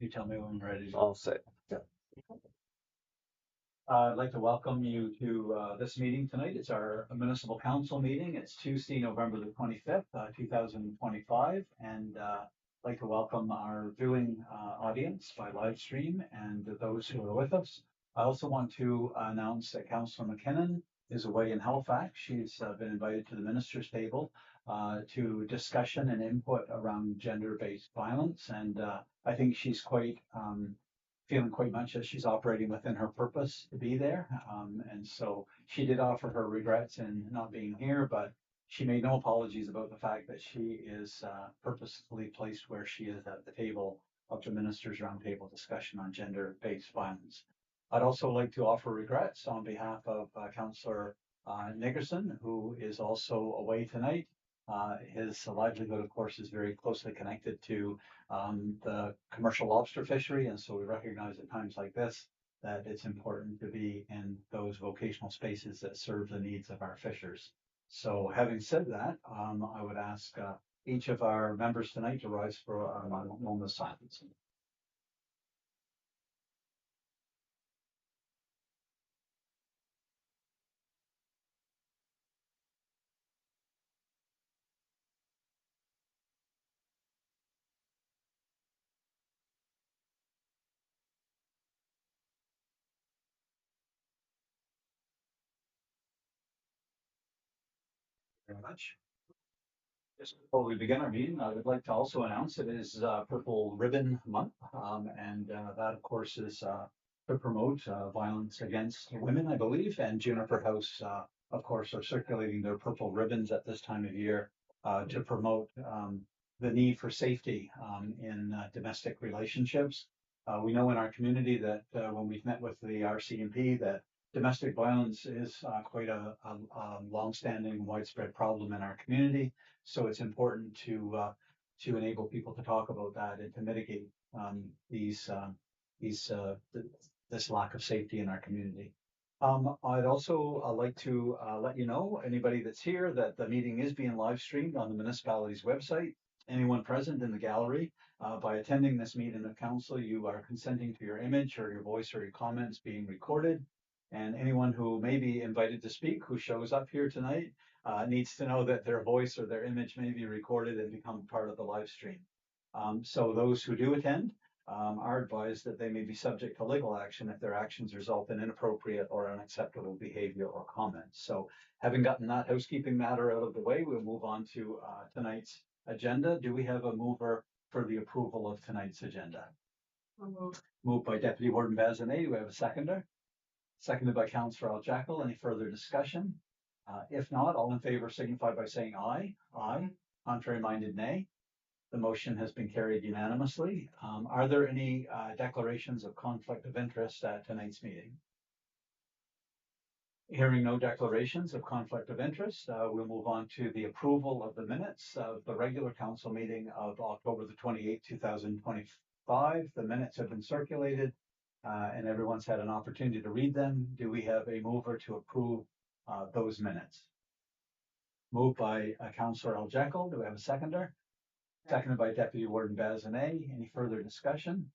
You tell me when we're ready to go. All set. I'd like to welcome you to this meeting tonight. It's our municipal council meeting. It's Tuesday, November the 25th, 2025. And I'd like to welcome our viewing audience by live stream and those who are with us. I also want to announce that Councillor McKinnon is away in Halifax. She's been invited to the minister's table to discussion and input around gender-based violence. And I think she's feeling quite much as she's operating within her purpose to be there. And so she did offer her regrets in not being here, but she made no apologies about the fact that she is purposefully placed where she is at the table of the Ministers' Roundtable discussion on gender-based violence. I'd also like to offer regrets on behalf of Councillor Nickerson, who is also away tonight. His livelihood, of course, is very closely connected to the commercial lobster fishery. And so we recognize at times like this that it's important to be in those vocational spaces that serve the needs of our fishers. So having said that, I would ask each of our members tonight to rise for a moment of silence. Very much. Just before we begin our meeting, I would like to also announce it is Purple Ribbon Month, and that, of course, is to promote violence against women, I believe. And Juniper House, of course, are circulating their purple ribbons at this time of year to promote the need for safety in domestic relationships. We know in our community that when we've met with the RCMP that domestic violence is quite a longstanding, widespread problem in our community. So it's important to enable people to talk about that and to mitigate these this lack of safety in our community. I'd also like to let you know, anybody that's here, that the meeting is being live streamed on the municipality's website. Anyone present in the gallery, by attending this meeting of council, you are consenting to your image or your voice or your comments being recorded. And anyone who may be invited to speak, who shows up here tonight, needs to know that their voice or their image may be recorded and become part of the live stream. So those who do attend are advised that they may be subject to legal action if their actions result in inappropriate or unacceptable behavior or comments. So having gotten that housekeeping matter out of the way, we'll move on to tonight's agenda. Do we have a mover for the approval of tonight's agenda? Moved by Deputy Warden Bazinet. Do we have a seconder? Seconded by Councillor Al-Jackal. Any further discussion? If not, all in favor signify by saying aye. Aye. Contrary minded, nay. The motion has been carried unanimously. Are there any declarations of conflict of interest at tonight's meeting? Hearing no declarations of conflict of interest, we'll move on to the approval of the minutes of the regular council meeting of October the 28th, 2025. The minutes have been circulated and everyone's had an opportunity to read them. Do we have a mover to approve those minutes? Moved by Councillor Al-Jackal. Do we have a seconder? Seconded by Deputy Warden Bazinet. Any further discussion?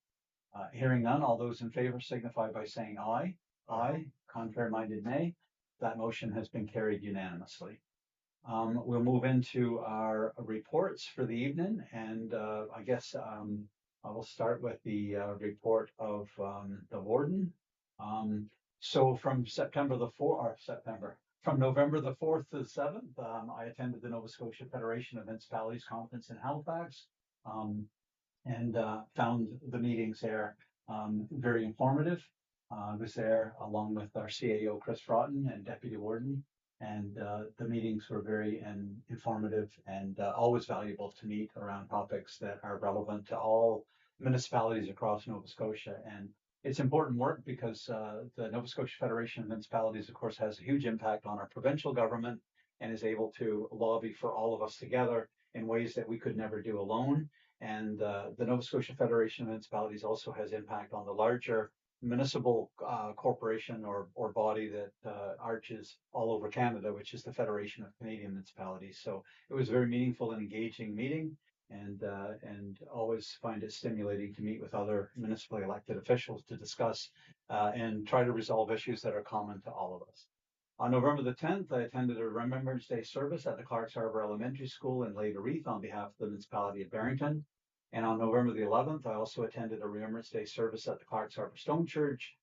Hearing none, all those in favor signify by saying aye. Aye. Contrary minded, nay. That motion has been carried unanimously. We'll move into our reports for the evening, and I guess I will start with the report of the warden. So from from November the 4th to the 7th, I attended the Nova Scotia Federation of Municipalities Conference in Halifax and found the meetings there very informative. I was there along with our CAO, Chris Fraughton, and Deputy Warden, and the meetings were very informative and always valuable to meet around topics that are relevant to all municipalities across Nova Scotia. And it's important work because the Nova Scotia Federation of Municipalities, of course, has a huge impact on our provincial government and is able to lobby for all of us together in ways that we could never do alone. And the Nova Scotia Federation of Municipalities also has impact on the larger municipal corporation or body that arches all over Canada, which is the Federation of Canadian Municipalities. So it was a very meaningful and engaging meeting. and always find it stimulating to meet with other municipally elected officials to discuss and try to resolve issues that are common to all of us. On November the 10th, I attended a Remembrance Day service at the Clarks Harbor Elementary School and laid a wreath on behalf of the municipality of Barrington. And on November the 11th, I also attended a Remembrance Day service at the Clarks Harbor Stone Church,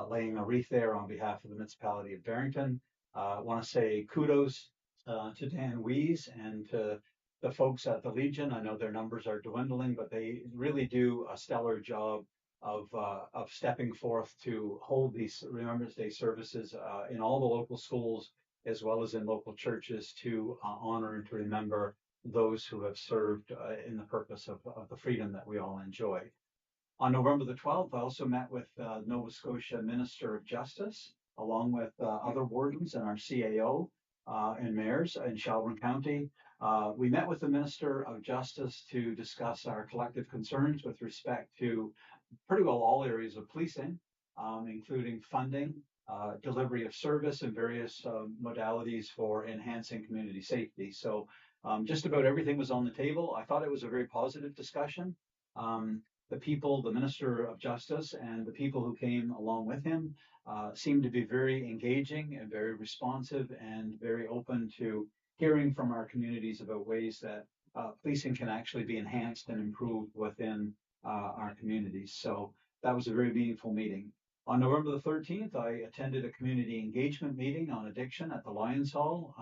laying a wreath there on behalf of the municipality of Barrington. I want to say kudos to Dan Wees and to the folks at the Legion. I know their numbers are dwindling, but they really do a stellar job of stepping forth to hold these Remembrance Day services in all the local schools as well as in local churches to honor and to remember those who have served in the purpose of the freedom that we all enjoy. On November the 12th, I also met with Nova Scotia Minister of Justice, along with other wardens and our CAO and mayors in Shelburne County. We met with the Minister of Justice to discuss our collective concerns with respect to pretty well all areas of policing, including funding, delivery of service, and various modalities for enhancing community safety. So just about everything was on the table. I thought it was a very positive discussion. The people, the Minister of Justice, and the people who came along with him seemed to be very engaging and very responsive and very open to hearing from our communities about ways that policing can actually be enhanced and improved within our communities. So that was a very meaningful meeting. On November the 13th, I attended a community engagement meeting on addiction at the Lions Hall.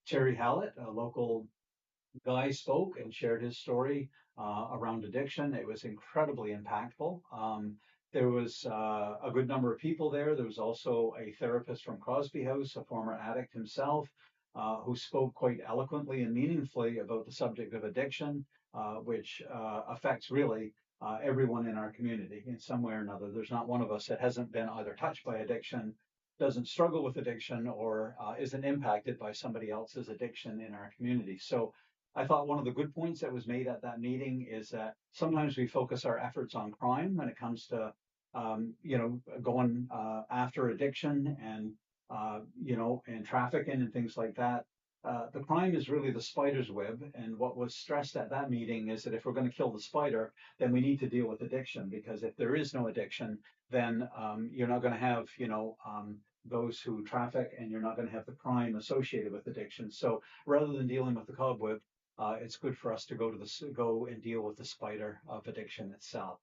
Terry Hallett, a local guy, spoke and shared his story around addiction. It was incredibly impactful. There was a good number of people there. There was also a therapist from Crosby House, a former addict himself, who spoke quite eloquently and meaningfully about the subject of addiction, which affects really everyone in our community in some way or another. There's not one of us that hasn't been either touched by addiction, doesn't struggle with addiction, or isn't impacted by somebody else's addiction in our community. So I thought one of the good points that was made at that meeting is that sometimes we focus our efforts on crime when it comes to, going after addiction and, and trafficking and things like that. The crime is really the spider's web. And what was stressed at that meeting is that if we're going to kill the spider, then we need to deal with addiction, because if there is no addiction, then you're not going to have, those who traffic, and you're not going to have the crime associated with addiction. So rather than dealing with the cobweb, it's good for us to go and deal with the spider of addiction itself.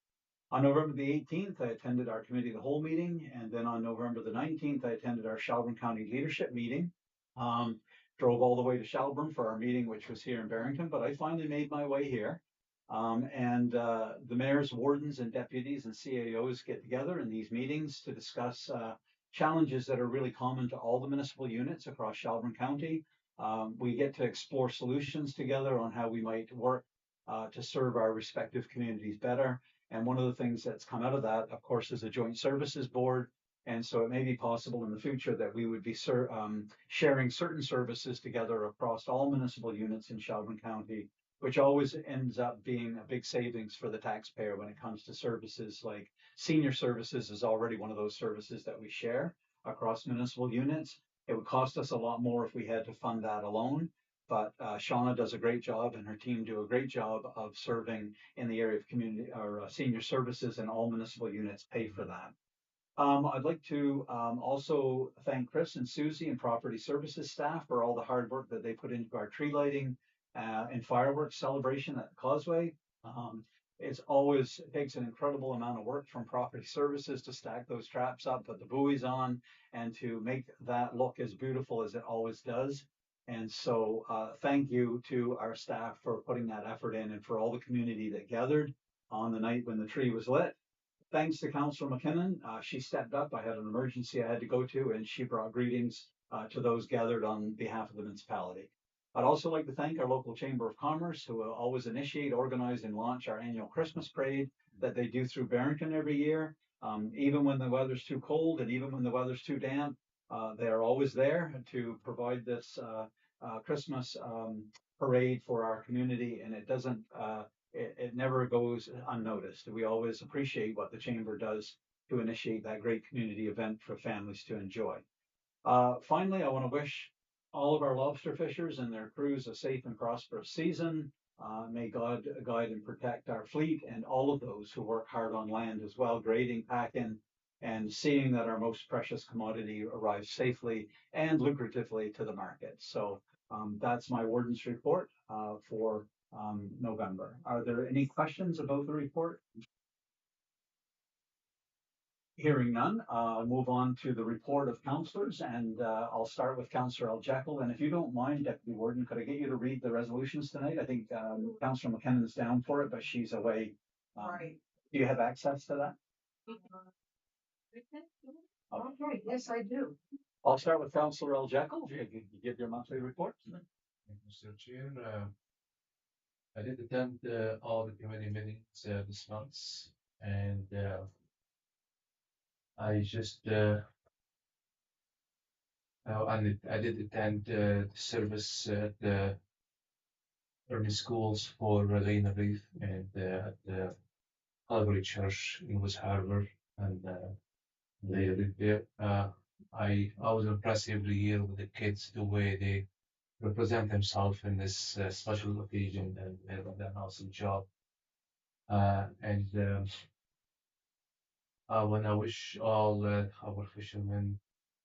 On November the 18th, I attended our committee of the whole meeting, and then on November the 19th, I attended our Shelburne County leadership meeting. Drove all the way to Shelburne for our meeting, which was here in Barrington, but I finally made my way here. The mayors, wardens, and deputies and CAOs get together in these meetings to discuss challenges that are really common to all the municipal units across Shelburne County. We get to explore solutions together on how we might work to serve our respective communities better. And one of the things that's come out of that, of course, is a joint services board. And so it may be possible in the future that we would be sharing certain services together across all municipal units in Shelburne County, which always ends up being a big savings for the taxpayer when it comes to services. Like senior services is already one of those services that we share across municipal units. It would cost us a lot more if we had to fund that alone. But Shauna does a great job, and her team do a great job of serving in the area of community or senior services, and all municipal units pay for that. I'd like to also thank Chris and Susie and property services staff for all the hard work that they put into our tree lighting and fireworks celebration at the Causeway. It takes an incredible amount of work from property services to stack those traps up, put the buoys on, and to make that look as beautiful as it always does. And so thank you to our staff for putting that effort in, and for all the community that gathered on the night when the tree was lit. Thanks to Councillor McKinnon. She stepped up. I had an emergency I had to go to, and she brought greetings to those gathered on behalf of the municipality. I'd also like to thank our local Chamber of Commerce, who will always initiate, organize, and launch our annual Christmas parade that they do through Barrington every year. Even when the weather's too cold and even when the weather's too damp, they are always there to provide this Christmas parade for our community, and it never goes unnoticed. We always appreciate what the Chamber does to initiate that great community event for families to enjoy. Finally, I want to wish all of our lobster fishers and their crews a safe and prosperous season. May God guide and protect our fleet and all of those who work hard on land as well, grading, packing, and seeing that our most precious commodity arrives safely and lucratively to the market. So that's my warden's report for November. Are there any questions about the report? Hearing none, I'll move on to the report of councillors, and I'll start with Councillor Al Jekyll. And if you don't mind, Deputy Warden, could I get you to read the resolutions tonight? I think Councillor McKinnon's down for it, but she's away. Right. Do you have access to that? Okay, yes, I do. I'll start with Councillor Al Jekyll. You give your monthly report. Thank you, Mr. Chair. I did attend all the committee meetings this month, and I just I did attend the service at the early schools for Lena Reef and at the Calvary Church in West Harbor, and they did there. I was impressed every year with the kids, the way they represent themselves in this special occasion, and they've done an awesome job. And I want to wish all our fishermen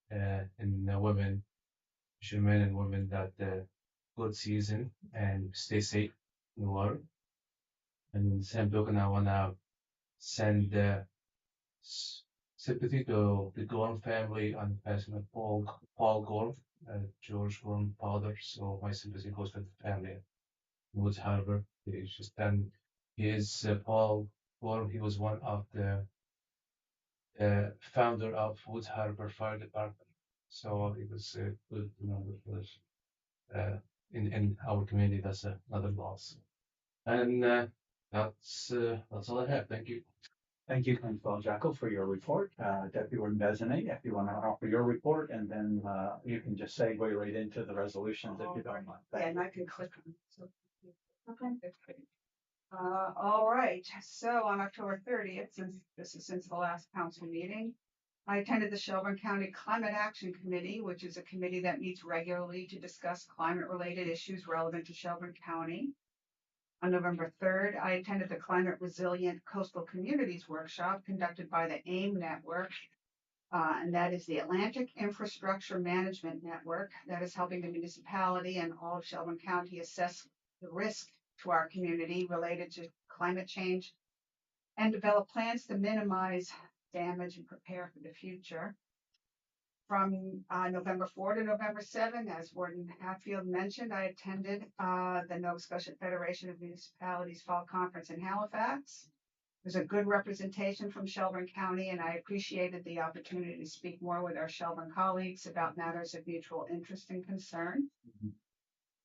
and women, fishermen and women, that good season and stay safe in the water. And in the same token, I want to send sympathy to the Gorham family and the passing of Paul Gorham, George Gorham father. So my sympathy goes to the family in Woods Harbor. He just done his Paul Gorham. He was one of the founder of Woods Harbor Fire Department. So it was good to know that in our community. That's another loss. And that's all I have. Thank you. Thank you, Councillor Al Jekyll, for your report. Deputy Warden Bezanet, if you want to offer your report, and then you can just segue right into the resolutions if you don't mind. Yeah, and I can click on it. So, okay. All right. So on October 30th, since the last council meeting, I attended the Shelburne County Climate Action Committee, which is a committee that meets regularly to discuss climate-related issues relevant to Shelburne County. On November 3rd, I attended the Climate Resilient Coastal Communities Workshop conducted by the AIM Network, and that is the Atlantic Infrastructure Management Network that is helping the municipality and all of Shelburne County assess the risk to our community related to climate change and develop plans to minimize damage and prepare for the future. From November 4 to November 7, as Warden Hatfield mentioned, I attended the Nova Scotia Federation of Municipalities Fall Conference in Halifax. There's a good representation from Shelburne County, and I appreciated the opportunity to speak more with our Shelburne colleagues about matters of mutual interest and concern.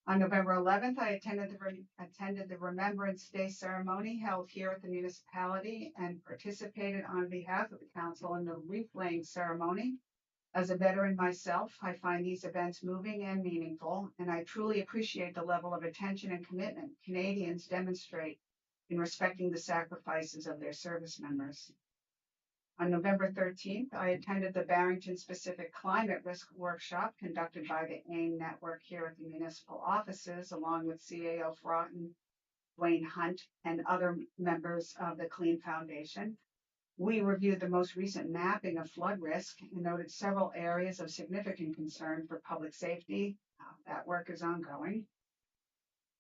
On November 11th, I attended the Remembrance Day ceremony held here at the municipality and participated on behalf of the council in the wreath-laying ceremony. As a veteran myself, I find these events moving and meaningful, and I truly appreciate the level of attention and commitment Canadians demonstrate in respecting the sacrifices of their service members. On November 13th, I attended the Barrington Specific Climate Risk Workshop conducted by the AIM Network here at the municipal offices, along with CAO Froughton, Wayne Hunt, and other members of the Clean Foundation. We reviewed the most recent mapping of flood risk and noted several areas of significant concern for public safety. That work is ongoing.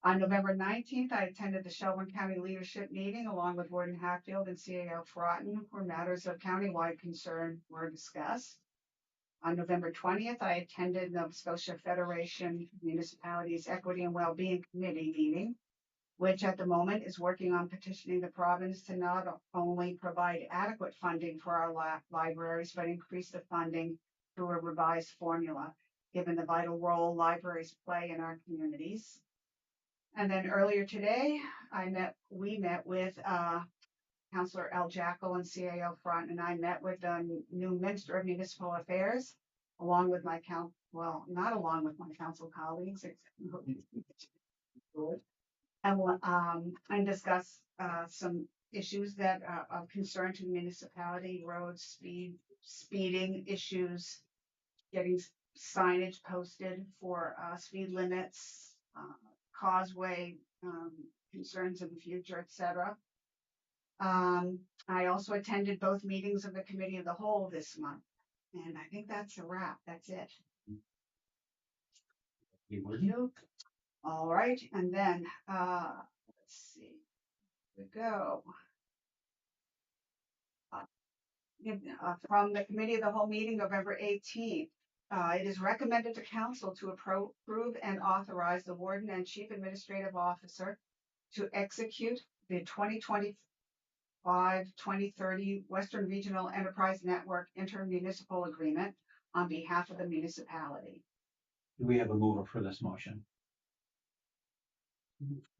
On November 19th, I attended the Shelburne County Leadership Meeting along with Warden Hatfield and CAO Froughton, where matters of countywide concern were discussed. On November 20th, I attended Nova Scotia Federation Municipalities Equity and Wellbeing Committee meeting, which at the moment is working on petitioning the province to not only provide adequate funding for our libraries, but increase the funding through a revised formula, given the vital role libraries play in our communities. And then earlier today, we met with Councillor Al Jekyll and CAO Front, and I met with the new Minister of Municipal Affairs, along with my not along with my council colleagues, and discuss some issues that are of concern to the municipality: roads, speeding issues, getting signage posted for speed limits, causeway concerns in the future, etc. I also attended both meetings of the Committee of the Whole this month. And I think that's a wrap. That's it. All right. And then, let's see. We go. From the Committee of the Whole meeting, November 18th. It is recommended to Council to approve and authorize the Warden and Chief Administrative Officer to execute the 2025-2030 Western Regional Enterprise Network intermunicipal agreement on behalf of the municipality. Do we have a mover for this motion?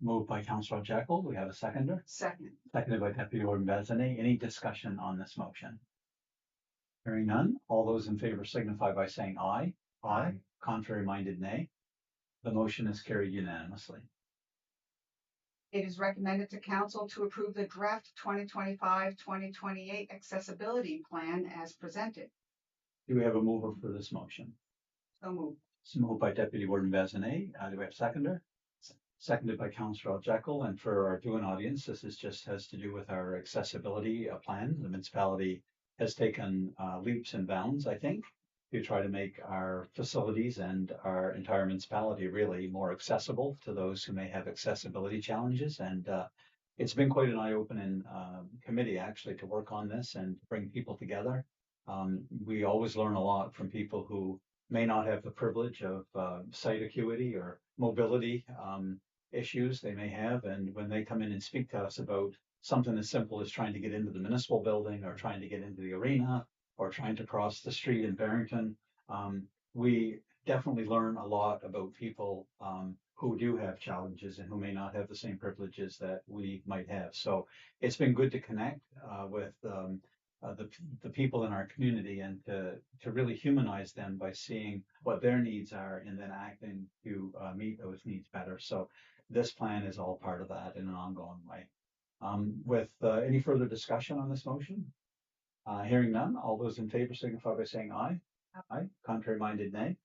Moved by Councilor Jekyll. We have a seconder. Second. Seconded by Deputy Warden Bezené. Any discussion on this motion? Hearing none. All those in favor signify by saying aye. Aye. Contrary minded, nay. The motion is carried unanimously. It is recommended to Council to approve the draft 2025-2028 accessibility plan as presented. Do we have a mover for this motion? So moved. It's moved by Deputy Warden Bezené. Do we have a seconder? Seconded by Councilor Jekyll. And for our viewing audience, this is just has to do with our accessibility plan. The municipality has taken leaps and bounds, I think, to try to make our facilities and our entire municipality really more accessible to those who may have accessibility challenges. And it's been quite an eye-opening committee actually to work on this and bring people together. We always learn a lot from people who may not have the privilege of sight acuity or mobility issues they may have. And when they come in and speak to us about something as simple as trying to get into the municipal building or trying to get into the arena or trying to cross the street in Barrington, we definitely learn a lot about people who do have challenges and who may not have the same privileges that we might have. So it's been good to connect with the people in our community and to really humanize them by seeing what their needs are and then acting to meet those needs better. So this plan is all part of that in an ongoing way. With any further discussion on this motion? Hearing none, all those in favor signify by saying aye. Aye. Contrary minded, nay.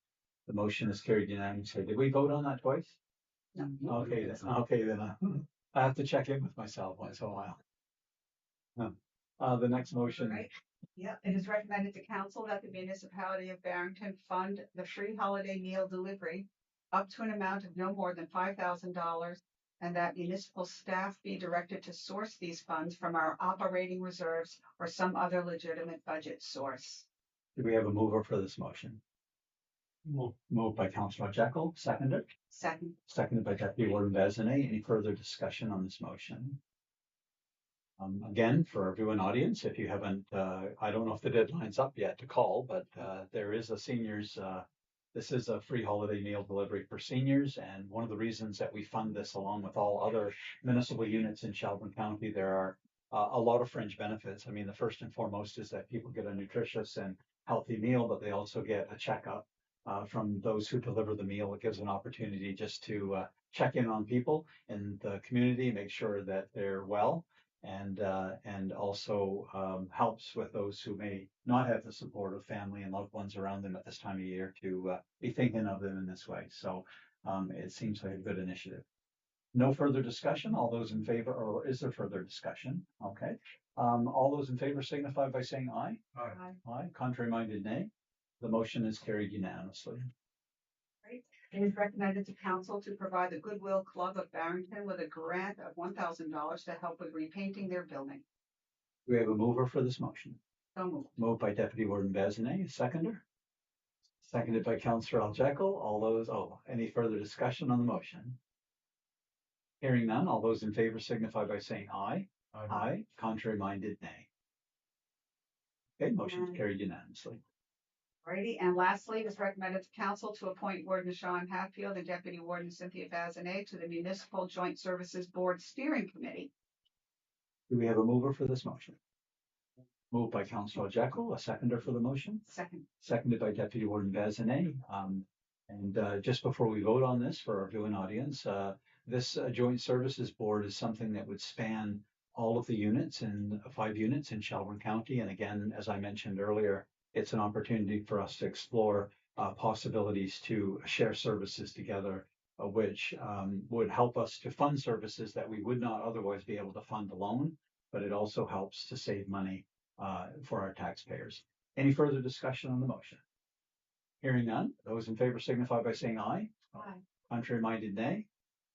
The motion is carried unanimously. Did we vote on that twice? No. Okay, then I have to check in with myself once in a while. The next motion. Right. Yeah, it is recommended to Council that the municipality of Barrington fund the free holiday meal delivery up to an amount of no more than $5,000, and that municipal staff be directed to source these funds from our operating reserves or some other legitimate budget source. Do we have a mover for this motion? Moved by Councilor Jekyll, seconded. Second. Seconded by Deputy Warden Bezené. Any further discussion on this motion? Again, for our viewing audience, if you haven't, I don't know if the deadline's up yet to call, but there is a seniors, this is a free holiday meal delivery for seniors. And one of the reasons that we fund this along with all other municipal units in Shelburne County, there are a lot of fringe benefits. I mean, the first and foremost is that people get a nutritious and healthy meal, but they also get a checkup from those who deliver the meal. It gives an opportunity just to check in on people in the community, make sure that they're well, and also helps with those who may not have the support of family and loved ones around them at this time of year to be thinking of them in this way. So it seems like a good initiative. No further discussion. All those in favor, or is there further discussion? Okay. All those in favor signify by saying aye. Aye. Aye. Contrary minded, nay. The motion is carried unanimously. Right. It is recommended to Council to provide the Goodwill Club of Barrington with a grant of $1,000 to help with repainting their building. Do we have a mover for this motion? So moved. Moved by Deputy Warden Bezené, seconder. Seconded by Councilor Jekyll. All those, any further discussion on the motion? Hearing none, all those in favor signify by saying aye. Aye. Contrary minded, nay. Okay, motion is carried unanimously. Alrighty, and lastly, it is recommended to Council to appoint Warden Sean Hatfield and Deputy Warden Cynthia Bezené to the Municipal Joint Services Board Steering Committee. Do we have a mover for this motion? Moved by Councilor Jekyll, a seconder for the motion. Second. Seconded by Deputy Warden Bezené. And just before we vote on this for our viewing audience, this Joint Services Board is something that would span all of the units in 5 units in Shelburne County. And again, as I mentioned earlier, it's an opportunity for us to explore possibilities to share services together which would help us to fund services that we would not otherwise be able to fund alone, but it also helps to save money for our taxpayers. Any further discussion on the motion? Hearing none, those in favor signify by saying aye. Aye. Contrary minded, nay.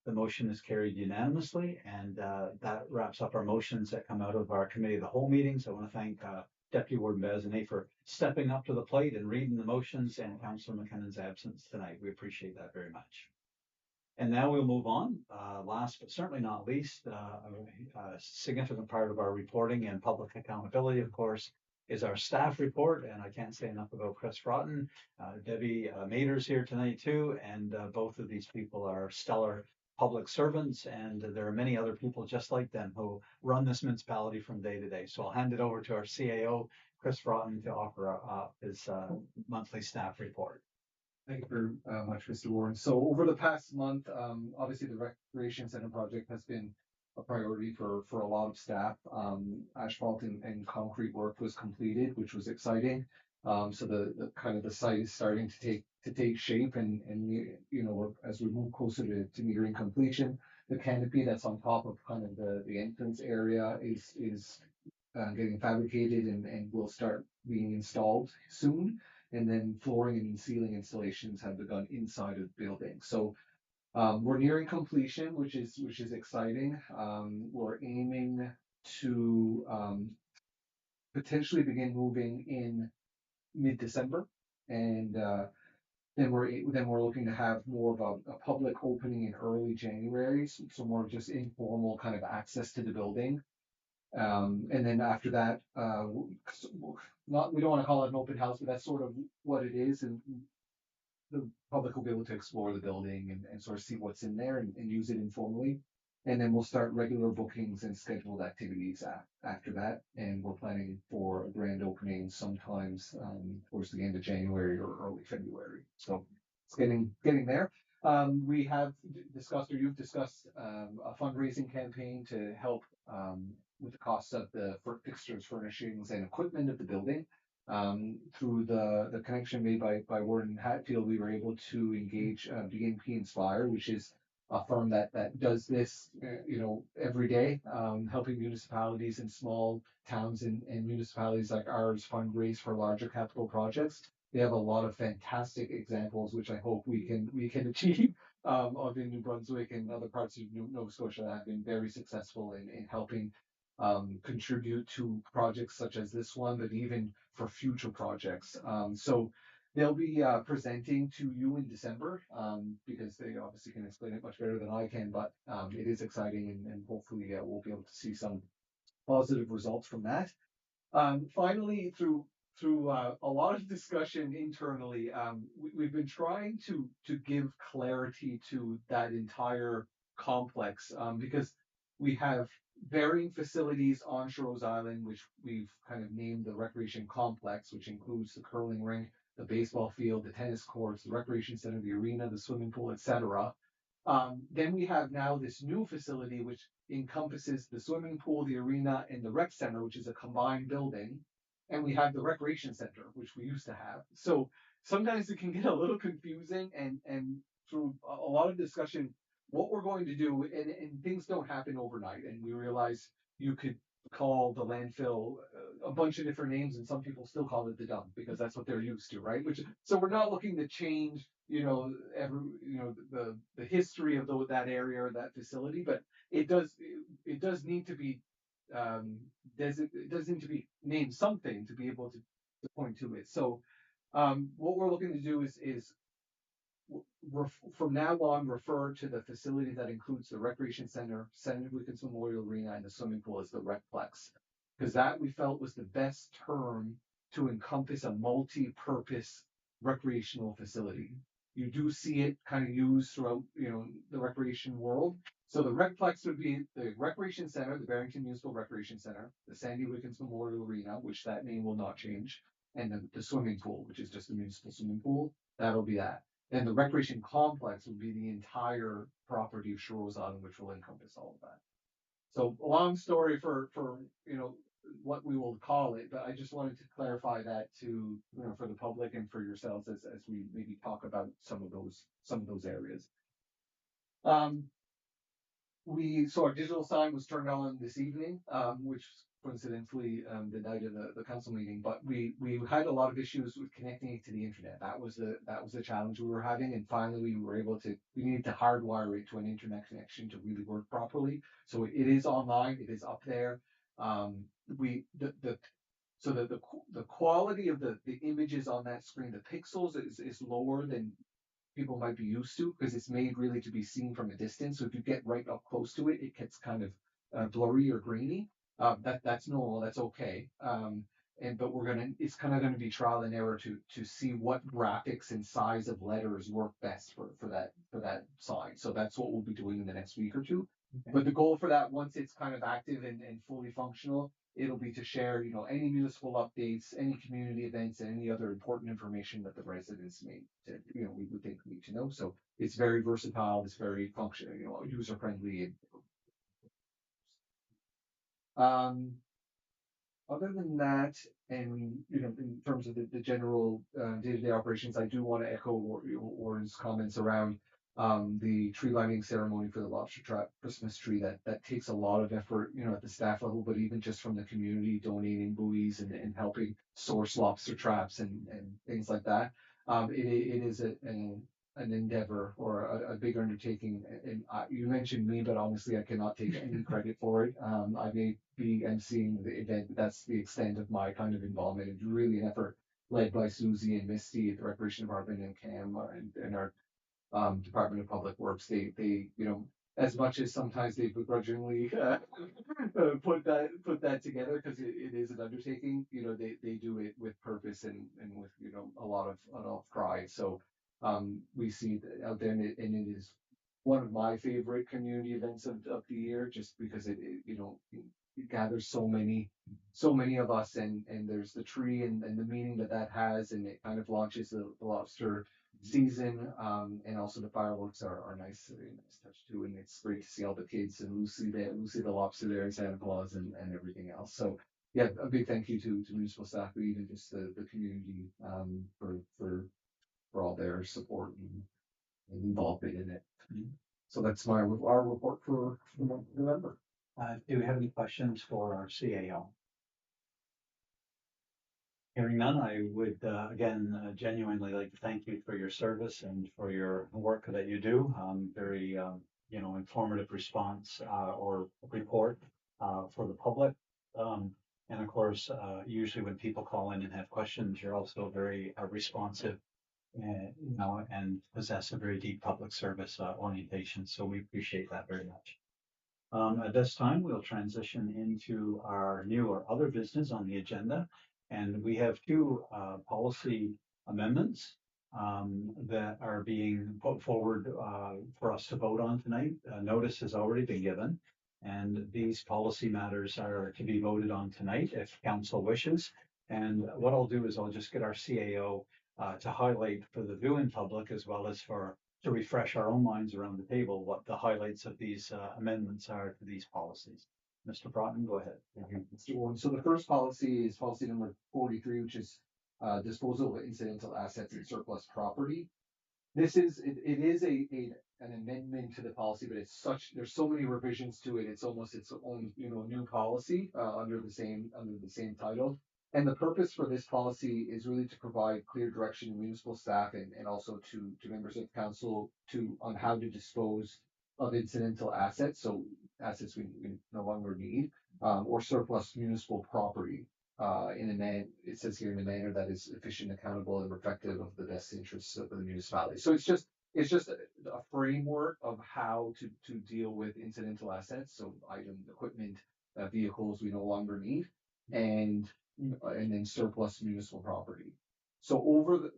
The motion is carried unanimously, and that wraps up our motions that come out of our committee of the whole meetings. I want to thank Deputy Warden Bazinet for stepping up to the plate and reading the motions, and Councillor McKinnon's absence tonight. We appreciate that very much. And now we'll move on. Last but certainly not least, a significant part of our reporting and public accountability, of course, is our staff report. And I can't say enough about Chris Broughton. Debbie Mader's here tonight too. And both of these people are stellar public servants. And there are many other people just like them who run this municipality from day to day. So I'll hand it over to our CAO, Chris Broughton, to offer up his monthly staff report. Thank you very much, Mr. Warren. So over the past month, obviously the Recreation Center project has been a priority for a lot of staff. Asphalt and concrete work was completed, which was exciting. So the kind of the site is starting to take shape, and you know, as we move closer to nearing completion, the canopy that's on top of kind of the entrance area is getting fabricated and will start being installed soon. And then flooring and ceiling installations have begun inside of the building. So we're nearing completion, which is exciting. We're aiming to potentially begin moving in mid-December, and then we're looking to have more of a public opening in early January, so more just informal kind of access to the building. And then after that, we don't want to call it an open house, but that's sort of what it is. And the public will be able to explore the building and sort of see what's in there and use it informally. And then we'll start regular bookings and scheduled activities after that. And we're planning for a grand opening sometimes towards the end of January or early February. So it's getting there. We have discussed, or you've discussed, a fundraising campaign to help with the cost of the fixtures, furnishings, and equipment of the building. Through the connection made by Warden Hatfield, we were able to engage BNP Inspire, which is a firm that does this, you know, every day, helping municipalities in small towns and municipalities like ours fundraise for larger capital projects. They have a lot of fantastic examples, which I hope we can achieve of in New Brunswick and other parts of Nova Scotia that have been very successful in helping contribute to projects such as this one, but even for future projects. So they'll be presenting to you in December because they obviously can explain it much better than I can, but it is exciting, and hopefully we'll be able to see some positive results from that. Finally, through a lot of discussion internally, we've been trying to give clarity to that entire complex because we have varying facilities on Sherrose Island, which we've kind of named the recreation complex, which includes the curling rink, the baseball field, the tennis courts, the recreation center, the arena, the swimming pool, etc. Then we have now this new facility, which encompasses the swimming pool, the arena, and the rec center, which is a combined building. And we have the recreation center, which we used to have. So sometimes it can get a little confusing, and through a lot of discussion, what we're going to do, and things don't happen overnight. And we realize you could call the landfill a bunch of different names, and some people still call it the dump because that's what they're used to, right? So we're not looking to change, the history of that area or that facility, but it does need to be it does need to be named something to be able to point to it. So what we're looking to do is from now on refer to the facility that includes the recreation center, Senator Wickens Memorial Arena, and the swimming pool as the Recplex, because that we felt was the best term to encompass a multi-purpose recreational facility. You do see it kind of used throughout, the recreation world. So the Recplex would be the Recreation Center, the Barrington Municipal Recreation Center, the Sandy Wickens Memorial Arena, which that name will not change, and the swimming pool, which is just a municipal swimming pool. That'll be that. Then the recreation complex would be the entire property of Sherrose Island, which will encompass all of that. So a long story for what we will call it, but I just wanted to clarify that to for the public and for yourselves as we maybe talk about some of those areas. So our digital sign was turned on this evening, which was coincidentally the night of the council meeting. But we had a lot of issues with connecting it to the internet. That was the challenge we were having, and finally we were able to. We needed to hardwire it to an internet connection to really work properly. So it is online. It is up there. We the so the quality of the images on that screen, the pixels is lower than people might be used to because it's made really to be seen from a distance. So if you get right up close to it, it gets kind of blurry or grainy. That's normal. That's okay. But it's kind of gonna be trial and error to see what graphics and size of letters work best for that sign. So that's what we'll be doing in the next week or two. Okay. But the goal for that, once it's kind of active and fully functional, it'll be to share, any municipal updates, any community events, and any other important information that the residents we would think need to know. So it's very versatile. It's very functional, user friendly. Other than that, and in terms of the general day-to-day operations, I do want to echo Warren's comments around the tree lighting ceremony for the lobster trap Christmas tree. That takes a lot of effort, at the staff level, but even just from the community donating buoys and helping source lobster traps and things like that. It is an endeavor or a big undertaking. And you mentioned me, but honestly, I cannot take any credit for it. I may be emceeing the event, but that's the extent of my kind of involvement. It's really an effort led by Susie and Misty at the Recreation Department and Cam and our Department of Public Works. They as much as sometimes they begrudgingly put that together because it is an undertaking. They do it with purpose and with a lot of pride. So we see it out there, and it is one of my favorite community events of the year, just because it gathers so many of us, and there's the tree and the meaning that has, and it kind of launches the lobster season, and also the fireworks are nice, a nice touch too, and it's great to see all the kids and Lucy the lobster there, and Santa Claus and everything else. So yeah, a big thank you to municipal staff, but even just the community for all their support and involvement in it. Mhm. So that's our report for the month of November. Do we have any questions for our CAO? Hearing none, I would again genuinely like to thank you for your service and for your work that you do. Very informative response or report for the public. And of course, usually when people call in and have questions, you're also very responsive, and possess a very deep public service orientation. So we appreciate that very much. At this time, we'll transition into our new or other business on the agenda. And we have two policy amendments that are being put forward for us to vote on tonight. Notice has already been given, and these policy matters are to be voted on tonight if council wishes. And what I'll do is I'll just get our CAO to highlight for the viewing public as well as to refresh our own minds around the table what the highlights of these amendments are to these policies. Mr. Broughton, go ahead. Thank you, Mr. Warren. So the first policy is policy number 43, which is disposal of incidental assets and surplus property. It is an amendment to the policy, but there's so many revisions to it. It's almost its own new policy under the same title. And the purpose for this policy is really to provide clear direction to municipal staff and also to members of council on how to dispose of incidental assets, so assets we no longer need, or surplus municipal property it says here in a manner that is efficient, accountable, and reflective of the best interests of the municipality. So it's just a framework of how to deal with incidental assets, so equipment, vehicles we no longer need, and then surplus municipal property. So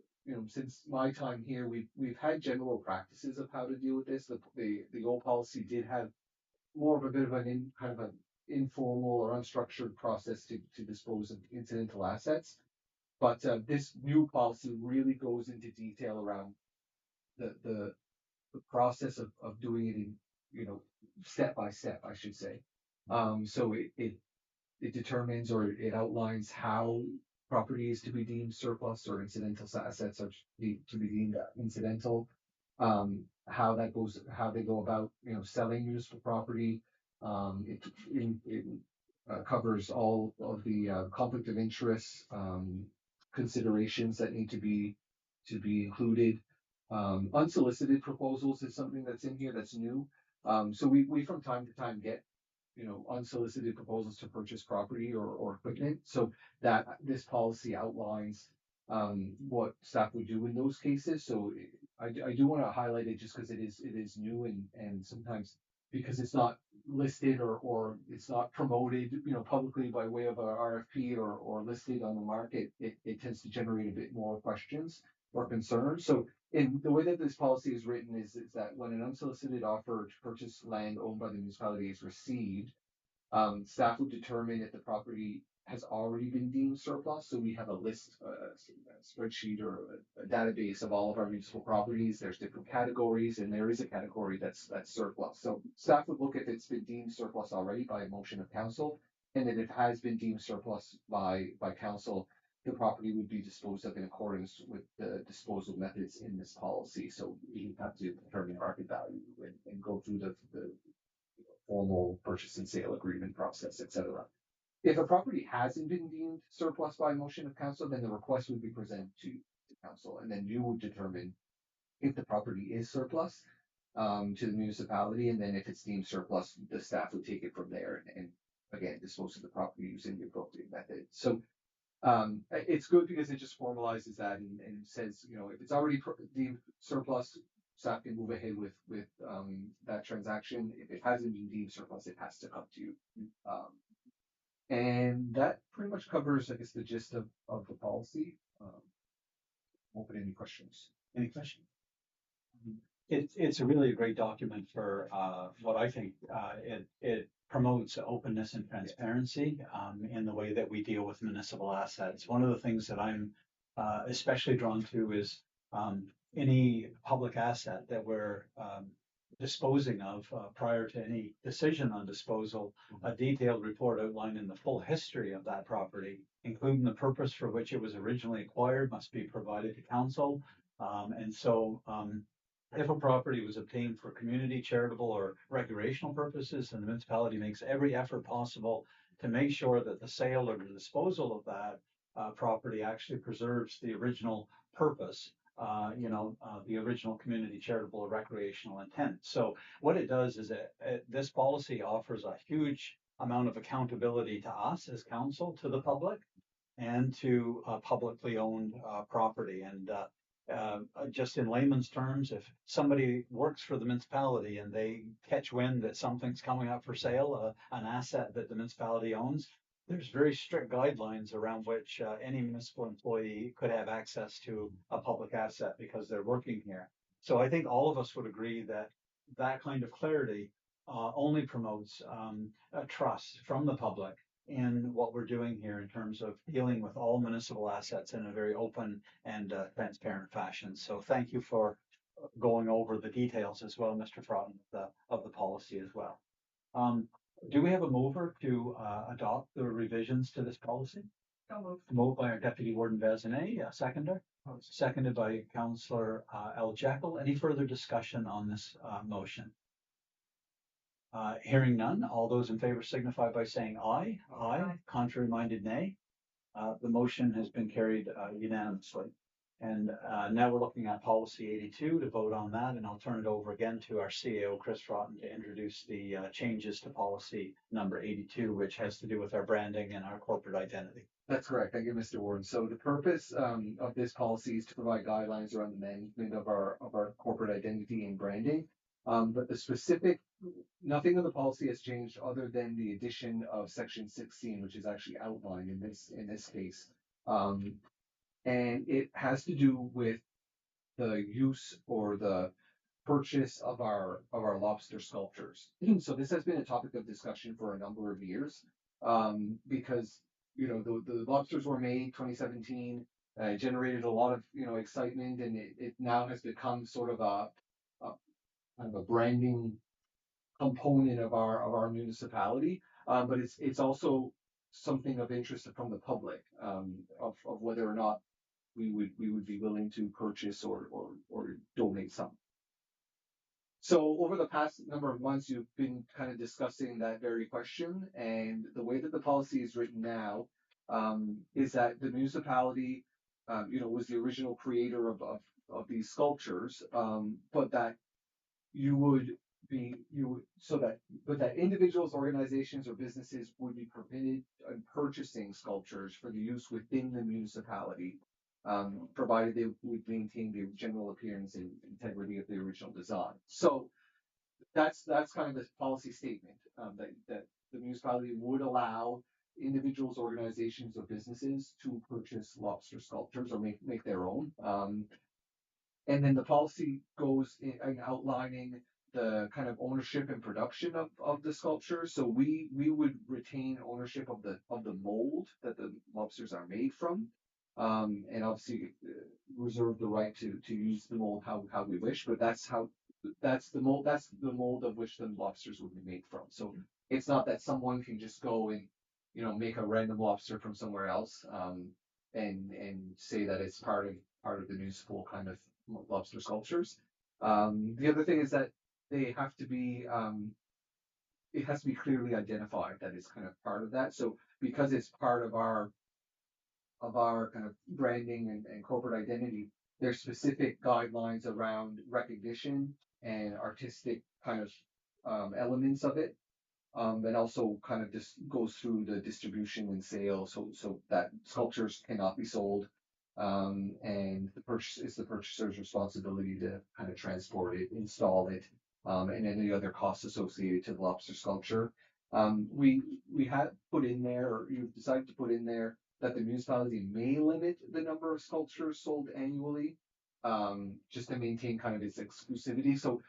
since my time here, we've had general practices of how to deal with this. The old policy did have more of a bit of an informal or unstructured process to dispose of incidental assets. But this new policy really goes into detail around the process of doing it in step by step, I should say. So it determines or it outlines how property is to be deemed surplus or incidental assets are to be deemed incidental. how they go about, selling municipal property. It covers all of the conflict of interest considerations that need to be included. Unsolicited proposals is something that's in here that's new. So we from time to time get, unsolicited proposals to purchase property or equipment. So that this policy outlines what staff would do in those cases. So I do want to highlight it just because it is new, and sometimes because it's not listed or it's not promoted, publicly by way of a RFP or listed on the market, it tends to generate a bit more questions or concerns. So in the way that this policy is written is that when an unsolicited offer to purchase land owned by the municipality is received, staff would determine if the property has already been deemed surplus. So we have a list, a spreadsheet or a database of all of our municipal properties. There's different categories, and there is a category that's surplus. So staff would look if it's been deemed surplus already by a motion of council, and if it has been deemed surplus by council, the property would be disposed of in accordance with the disposal methods in this policy. So you have to determine market value and go through the formal purchase and sale agreement process, etc. If a property hasn't been deemed surplus by motion of council, then the request would be presented to council, and then you would determine if the property is surplus to the municipality, and then if it's deemed surplus, the staff would take it from there and again dispose of the property using the appropriate method. So it's good because it just formalizes that and says, if it's already deemed surplus, staff can move ahead with that transaction. If it hasn't been deemed surplus, it has to come to you. And that pretty much covers, I guess, the gist of the policy. Open any questions. Any questions? It's a really great document for what I think it promotes openness and transparency in the way that we deal with municipal assets. One of the things that I'm especially drawn to is any public asset that we're disposing of prior to any decision on disposal. A detailed report outlining the full history of that property, including the purpose for which it was originally acquired, must be provided to council. If a property was obtained for community, charitable, or recreational purposes, and the municipality makes every effort possible to make sure that the sale or the disposal of that property actually preserves the original purpose, the original community, charitable, or recreational intent. So what it does is this policy offers a huge amount of accountability to us as council, to the public, and to publicly owned property. And just in layman's terms, if somebody works for the municipality and they catch wind that something's coming up for sale, an asset that the municipality owns, there's very strict guidelines around which any municipal employee could have access to a public asset because they're working here. So I think all of us would agree that that kind of clarity only promotes a trust from the public in what we're doing here in terms of dealing with all municipal assets in a very open and transparent fashion. So thank you for going over the details as well, Mr. Froughton, of the policy as well. Do we have a mover to adopt the revisions to this policy? So moved. Moved by our Deputy Warden Vazanet, seconder. Seconded by Councillor Al Jekyll. Any further discussion on this motion? Hearing none, all those in favor signify by saying aye. Aye. Contrary minded, nay. The motion has been carried unanimously. And now we're looking at policy 82 to vote on that, and I'll turn it over again to our CAO, Chris Froughton, to introduce the changes to policy number 82, which has to do with our branding and our corporate identity. That's correct. Thank you, Mr. Warden. So the purpose of this policy is to provide guidelines around the management of our corporate identity and branding. But the specific, nothing of the policy has changed other than the addition of section 16, which is actually outlined in this case. And it has to do with the use or the purchase of our lobster sculptures. So this has been a topic of discussion for a number of years, because the lobsters were made 2017, generated a lot of excitement, and it now has become sort of a kind of a branding component of our municipality. But it's also something of interest from the public, of whether or not we would be willing to purchase or donate some. So over the past number of months, you've been kind of discussing that very question, and the way that the policy is written now is that the municipality, was the original creator of these sculptures, but that you would but that individuals, organizations, or businesses would be permitted in purchasing sculptures for the use within the municipality, provided they would maintain the general appearance and integrity of the original design. So that's kind of the policy statement, that the municipality would allow individuals, organizations, or businesses to purchase lobster sculptures or make their own. And then the policy goes in outlining the kind of ownership and production of the sculpture. So we would retain ownership of the mold that the lobsters are made from, and obviously reserve the right to use the mold how we wish. But that's the mold of which the lobsters would be made from. So it's not that someone can just go and make a random lobster from somewhere else, and say that it's part of the municipal kind of lobster sculptures. The other thing is that they have to be it has to be clearly identified that it's kind of part of that. So because it's part of our kind of branding and corporate identity, there's specific guidelines around recognition and artistic kind of elements of it. And also kind of just goes through the distribution and sale, so that sculptures cannot be sold, and it's the purchaser's responsibility to kind of transport it, install it, and any other costs associated to the lobster sculpture. We had put in there, or you've decided to put in there, that the municipality may limit the number of sculptures sold annually, just to maintain kind of its exclusivity. So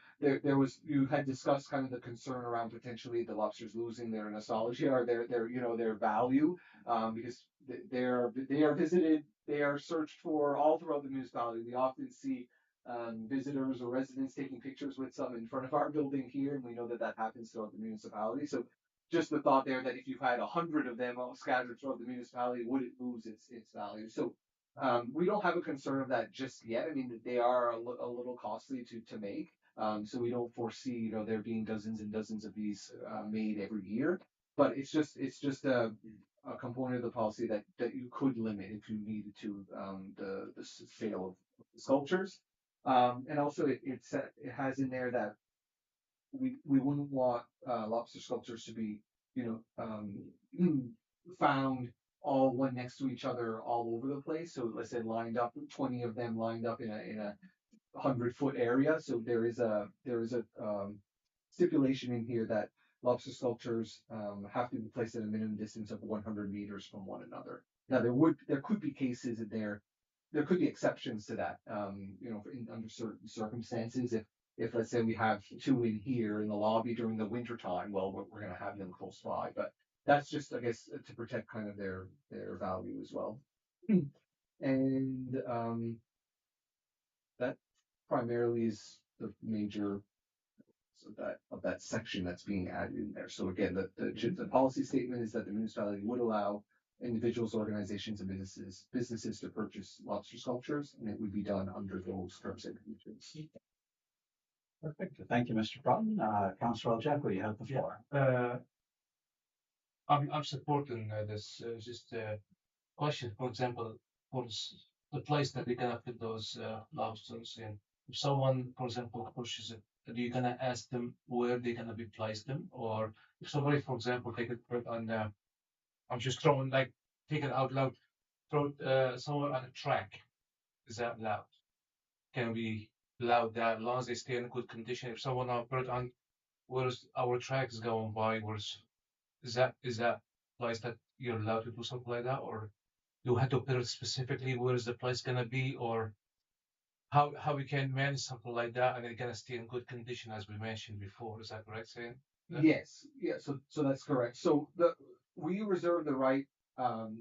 you had discussed kind of the concern around potentially the lobsters losing their nostalgia or their value, because they are visited, they are searched for all throughout the municipality. We often see visitors or residents taking pictures with some in front of our building here, and we know that happens throughout the municipality. So just the thought there that if you had 100 of them all scattered throughout the municipality, would it lose its value? So we don't have a concern of that just yet. I mean, they are a little costly to make. So we don't foresee, there being dozens and dozens of these made every year. But it's just a component of the policy that you could limit if you needed to, the sale of the sculptures. And also it has in there that we wouldn't want lobster sculptures to be, found all one next to each other all over the place. So let's say lined up, 20 of them lined up in a 100-foot area. So there is a stipulation in here that lobster sculptures have to be placed at a minimum distance of 100 meters from one another. Now there could be cases in there could be exceptions to that. Under certain circumstances, if let's say we have two in here in the lobby during the winter time, well, we're going to have them close by. But that's just, I guess, to protect kind of their value as well. And that primarily is the major of that section that's being added in there. So again, the policy statement is that the municipality would allow individuals, organizations, and businesses to purchase lobster sculptures, and it would be done under those terms and conditions. Perfect. Thank you, Mr. Broughton. Councillor Ojeko, you have the floor. I'm supporting this. Just question, for example, for the place that they're gonna put those lobsters in. If someone, for example, pushes it, are you gonna ask them where they're gonna be placed them? Or if somebody, for example, take it on, I'm just throwing, like, take it out loud, throw it somewhere on a track. Is that allowed? Can we allow that as long as they stay in good condition? If someone put it on where's our tracks going by, is that place that you're allowed to do something like that, or you have to put it specifically where is the place gonna be, or how we can manage something like that and it's gonna stay in good condition as we mentioned before? Is that correct, saying? Yes, yeah. So that's correct. So we reserve the right,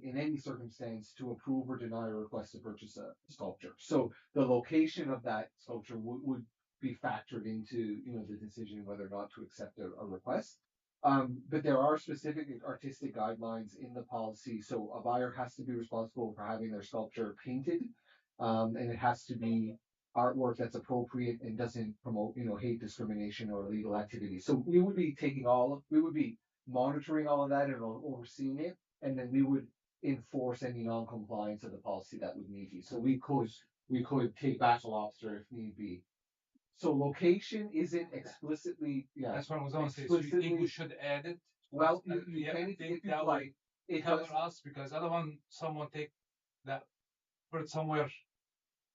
in any circumstance, to approve or deny a request to purchase a sculpture. So the location of that sculpture would be factored into the decision whether or not to accept a request. But there are specific artistic guidelines in the policy. So a buyer has to be responsible for having their sculpture painted, and it has to be artwork that's appropriate and doesn't promote, hate discrimination or illegal activity. So we would be we would be monitoring all of that and overseeing it, and then we would enforce any non-compliance of the policy that would need be. So we could take back a lobster if need be. So location isn't explicitly, yeah. That's what I was gonna say. So you think we Explicitly- should add it? Well, Uh, you yeah, can think if you that like. It Cover does, us because I don't want someone take that, put it somewhere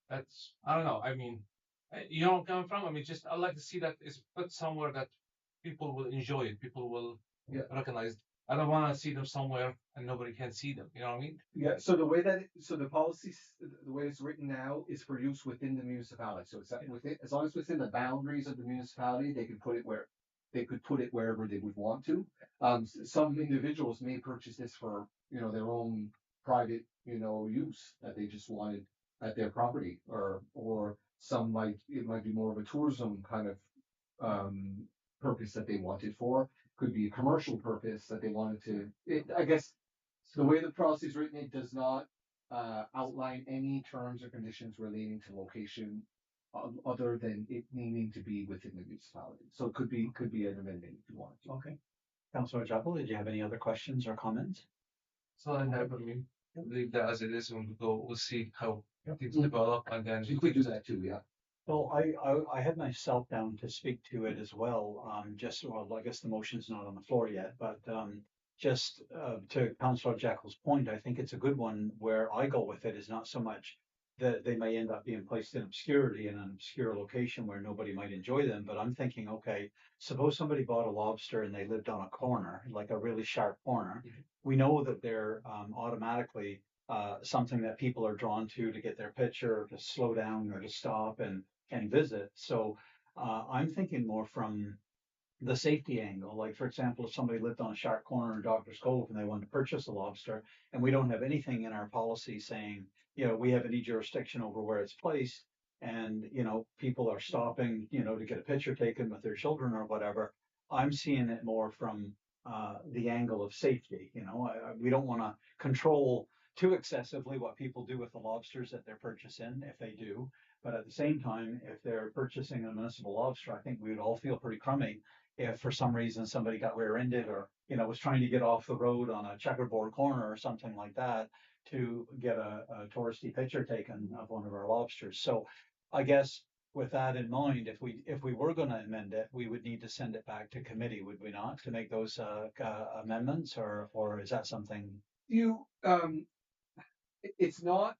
that's, I don't know. I mean, you know where I'm coming from? I mean, just I like to see that it's put somewhere that people will enjoy it, people will Yeah. recognize. I don't want to see them somewhere and nobody can see them. You know what I mean? yeah, so the policy, the way it's written now is for use within the municipality. So it's within, as long as it's within the boundaries of the municipality, they could put it wherever they would want to. Some individuals may purchase this for, their own private, use that they just wanted at their property, or it might be more of a tourism kind of, purpose that they want it for. Could be a commercial purpose that they wanted to, I guess, the way the policy is written, it does not outline any terms or conditions relating to location other than it needing to be within the municipality. So it could be an amendment if you want to. Okay. Councilor Jackal, did you have any other questions or comments? So I never mean, leave that as it is and we'll see how things Mhm. develop and then You could do that too, yeah. Well, I had myself down to speak to it as well. I guess the motion's not on the floor yet, but to Councillor Jackal's point, I think it's a good one. Where I go with it is not so much that they may end up being placed in obscurity in an obscure location where nobody might enjoy them, but I'm thinking, okay, suppose somebody bought a lobster and they lived on a corner, like a really sharp corner. Mhm. We know that they're automatically something that people are drawn to get their picture, or to slow down or to stop and visit. So I'm thinking more from the safety angle. Like, for example, if somebody lived on a sharp corner in Doctor's Cove and they wanted to purchase a lobster, and we don't have anything in our policy saying, we have any jurisdiction over where it's placed, and, people are stopping, to get a picture taken with their children or whatever. I'm seeing it more from the angle of safety. We don't want to control too excessively what people do with the lobsters that they're purchasing, if they do. But at the same time, if they're purchasing a municipal lobster, I think we would all feel pretty crummy if for some reason somebody got rear-ended or, was trying to get off the road on a checkerboard corner or something like that to get a touristy picture taken of one of our lobsters. So I guess with that in mind, if we were going to amend it, we would need to send it back to committee, would we not, to make those amendments, or is that something? It's not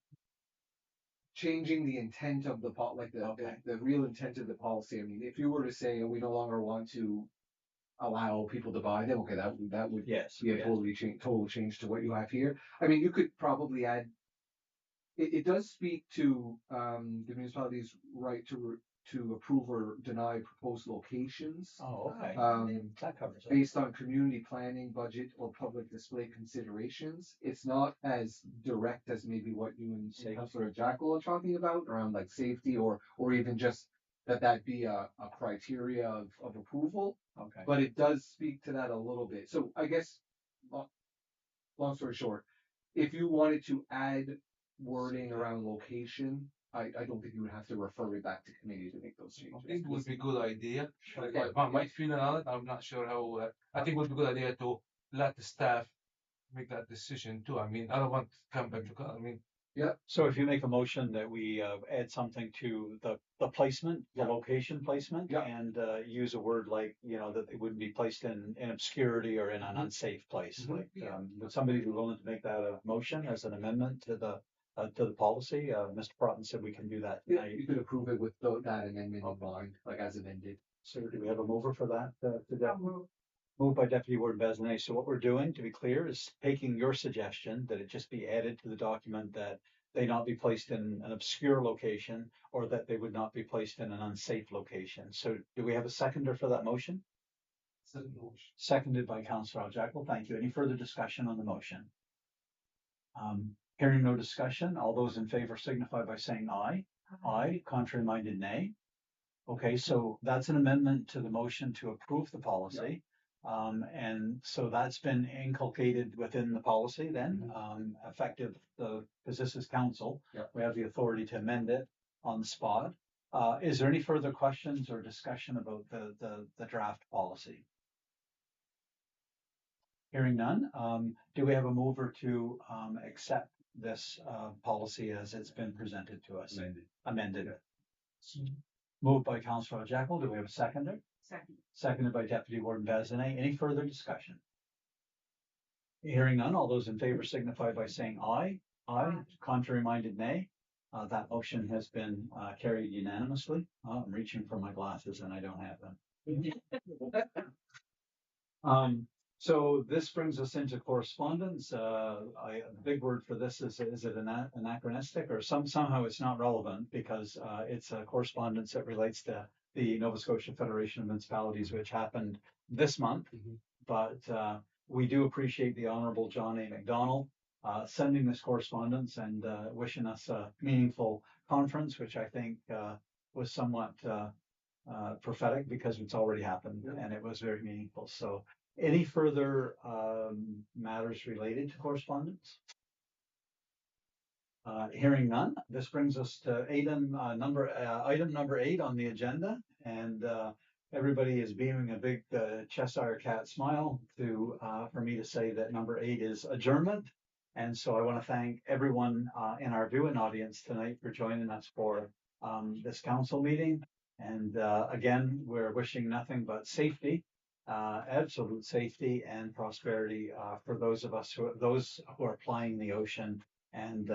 changing the intent of the real intent of the policy. I mean, if you were to say, we no longer want to allow people to buy them, okay, that would Yes. be a total change to what you have here. I mean, you could probably add. It does speak to the municipality's right to approve or deny proposed locations. Oh, okay. That covers it. Based on community planning, budget, or public display considerations. It's not as direct as maybe what you and Councilor Jackal are talking about around like safety or even just that be a criteria of approval. Okay. But it does speak to that a little bit. So I guess, long story short, if you wanted to add wording around location, I don't think you would have to refer it back to committee to make those I changes. think it would be a good idea. Okay. My feeling on it, I'm not sure how. I think it would be a good idea to let the staff make that decision too. I mean, I don't want to come back to. I mean, So if you make a motion that we add something to the placement, the Yeah. location placement, Yeah. and use a word like, that it wouldn't be placed in obscurity or in an unsafe place. Mhm. Like, would somebody be willing to make that a motion as an amendment to the policy? Mr. Broughton said we can do that Yeah, tonight. you could approve it with that amendment in mind, like as amended. So do we have a mover for that? I'll move. Moved by Deputy Warden Besley. So what we're doing, to be clear, is taking your suggestion that it just be added to the document that they not be placed in an obscure location or that they would not be placed in an unsafe location. So do we have a seconder for that motion? Seconded by Councillor Jackal. Thank you. Any further discussion on the motion? Hearing no discussion, all those in favor signify by saying aye. Aye. Contrary minded, nay. Okay, so that's an amendment to the motion to approve the policy. And so that's been inculcated within the policy then, effective because this is council. Yep. We have the authority to amend it on the spot. Is there any further questions or discussion about the draft policy? Hearing none, do we have a mover to accept this policy as it's been presented to us? Amended. Moved by Councillor Jackal. Do we have a seconder? Second. Seconded by Deputy Warden Bazinet. Any further discussion? Hearing none, all those in favor signify by saying aye. Aye. Contrary minded, nay. That motion has been carried unanimously. I'm reaching for my glasses and I don't have them. So this brings us into correspondence. The big word for this is it anachronistic or somehow it's not relevant because it's a correspondence that relates to the Nova Scotia Federation of Municipalities, which happened this month. But we do appreciate the Honorable John A. McDonald sending this correspondence and wishing us a meaningful conference, which I think was somewhat prophetic because it's already happened and it was very meaningful. So any further matters related to correspondence? Hearing none, this brings us to item number 8 on the agenda, and everybody is beaming a big Cheshire cat smile for me to say that number 8 is adjournment. And so I want to thank everyone in our viewing audience tonight for joining us for this council meeting. And again, we're wishing nothing but safety. Absolute safety and prosperity for those who are plying the ocean and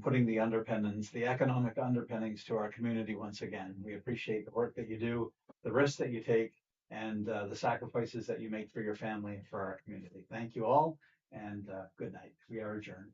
putting the underpinnings, the economic underpinnings to our community once again. We appreciate the work that you do, the risks that you take, and the sacrifices that you make for your family and for our community. Thank you all, and good night. We are adjourned.